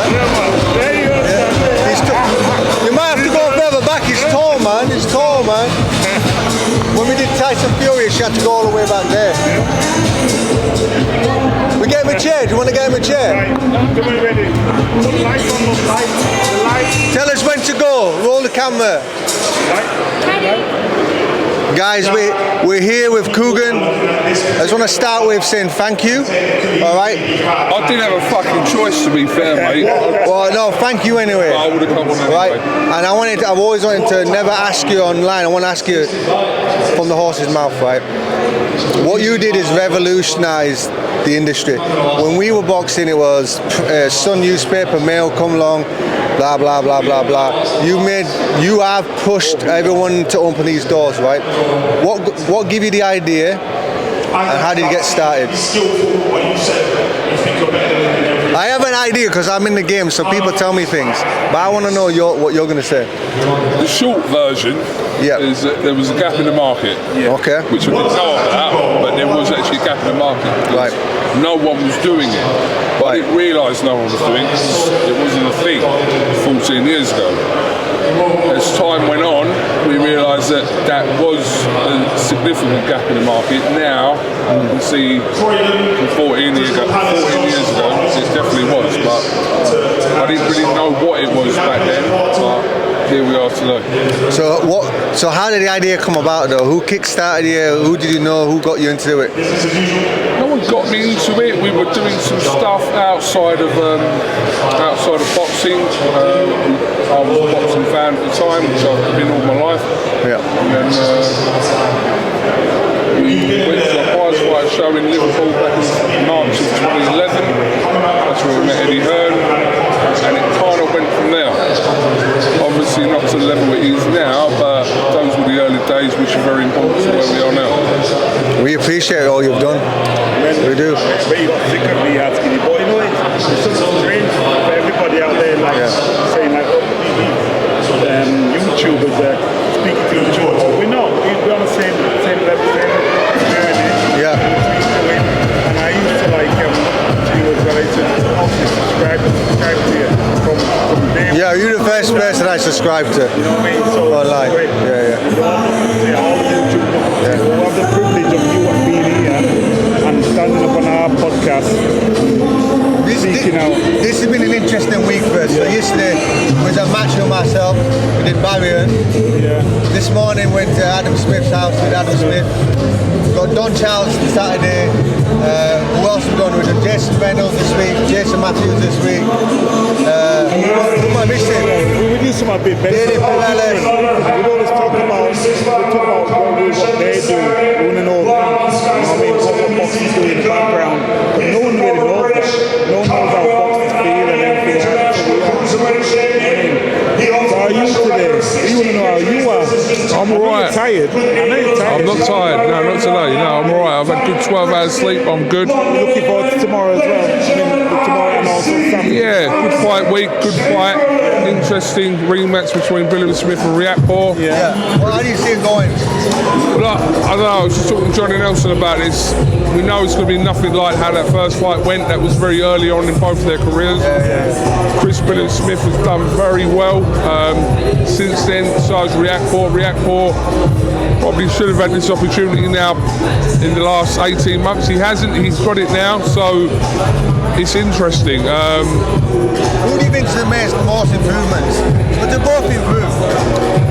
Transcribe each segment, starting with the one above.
man. You might have to go further back. He's tall, man. He's tall, man. When we did Tyson Fury, she had to go all the way back there. We get him a chair. Do you want to get him a chair? Ready. Tell us when to go. Roll the camera. Guys, we're here with Kugan. I just want to start with saying thank you. All right. I didn't have a fucking choice, to be fair, mate. Well, no, thank you anyway. I would have come on anyway. Right. And I've always wanted to never ask you online. I want to ask you from the horse's mouth, right? What you did is revolutionise the industry. When we were boxing, it was Sun newspaper, Mail come along, blah blah blah blah blah. You have pushed everyone to open these doors, right? What gave you the idea, and how did you get started? I have an idea because I'm in the game, so people tell me things, but I want to know what you're going to say. The short version is that there was a gap in the market, okay, which I didn't know about, but there was actually a gap in the market. Right. No one was doing it, but I didn't realise no one was doing it. It wasn't a thing 14 years ago. As time went on, we realised that was a significant gap in the market. Now, we see from 14 years ago, it definitely was, but I didn't really know what it was back then, but here we are today. So how did the idea come about though? Who kick-started you? Who did you know? Who got you into it? No one got me into it. We were doing some stuff outside of boxing. I was a boxing fan at the time, which I've been all my life. Yeah. And then we went to a prize fight show in Liverpool back in March of 2011. That's where we met Eddie Hearn, and it kind of went from there. Obviously not to the level it is now, but those were the early days, which are very important to where we are now. We appreciate all you've done. We do. But you got sick of me asking you, but you know, it's something strange for everybody out there, like saying like, YouTubers speaking to each other. We're not. We're on the same level, same journey. Yeah. And I used to like you as well. I used to subscribe to you from them. Yeah, you're the first person I subscribed to. You know what I mean? So online. Yeah. All the YouTubers who have the privilege of you being here and standing up on our podcast. This has been an interesting week for us. So yesterday was a match with myself. We did Barrier. Yeah. This morning went to Adam Smith's house with Adam Smith. Got Don Charles Saturday. Who else we done? We did Jason Reynolds this week, Jason Matthews this week. Who am I missing? We do some a bit better. We always talk about what they do. We want to know what boxing do in the background. But no one really knows that. No one knows how boxers feel and everything. So how are you today? We want to know how you are. I'm alright. Tired. I know you're tired. I'm not tired. No, not today. No, I'm alright. I've had good 12 hours sleep. I'm good. Looking forward to tomorrow as well. Tomorrow and also Saturday. Yeah, good fight week. Good fight. Interesting rematch between William Smith and Riakporhe. Yeah. Well, how do you see it going? Well, I don't know. I was just talking to Johnny Nelson about this. We know it's going to be nothing like how that first fight went. That was very early on in both of their careers. Chris William Smith has done very well since then. Besides Riakporhe probably should have had this opportunity now in the last 18 months. He hasn't. He's got it now. So it's interesting. Who do you think is the most improvements? But they're both improved.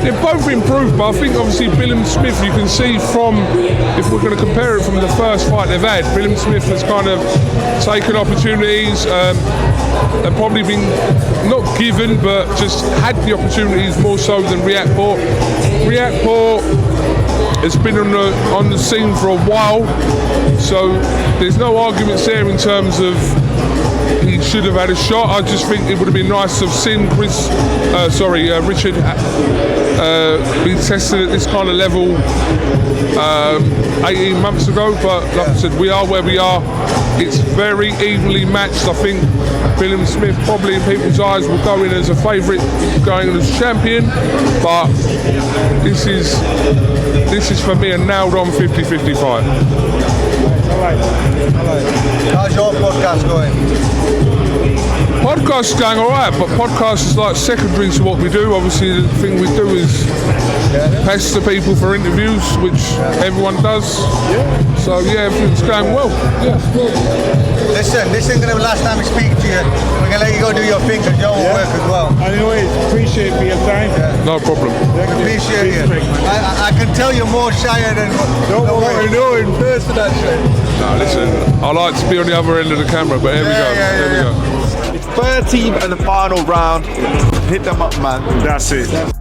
They're both improved, but I think obviously William Smith, you can see from, if we're going to compare it from the first fight they've had, William Smith has kind of taken opportunities, they've probably been not given, but just had the opportunities more so than Riakporhe. Riakporhe has been on the scene for a while, so there's no arguments there in terms of he should have had a shot. I just think it would have been nice to have seen Richard be tested at this kind of level 18 months ago, but like I said, we are where we are. It's very evenly matched. I think William Smith probably in people's eyes will go in as a favourite, going in as champion, but this is for me a nailed on 50-50 fight. How's your podcast going? Podcast Podcast is going alright, but podcast is like secondary to what we do. Obviously, the thing we do is pester people for interviews, which everyone does. So yeah, everything's going well. Yeah. Listen, this ain't gonna be the last time we speak to you. We're gonna let you go do your thing because you're at work as well. Anyways, appreciate for your time. No problem. Appreciate you. I can tell you're more shyer than what we know in person, actually. No, listen, I like to be on the other end of the camera, but here we go. There we go. It's third team and the final round. Hit them up, man. That's it.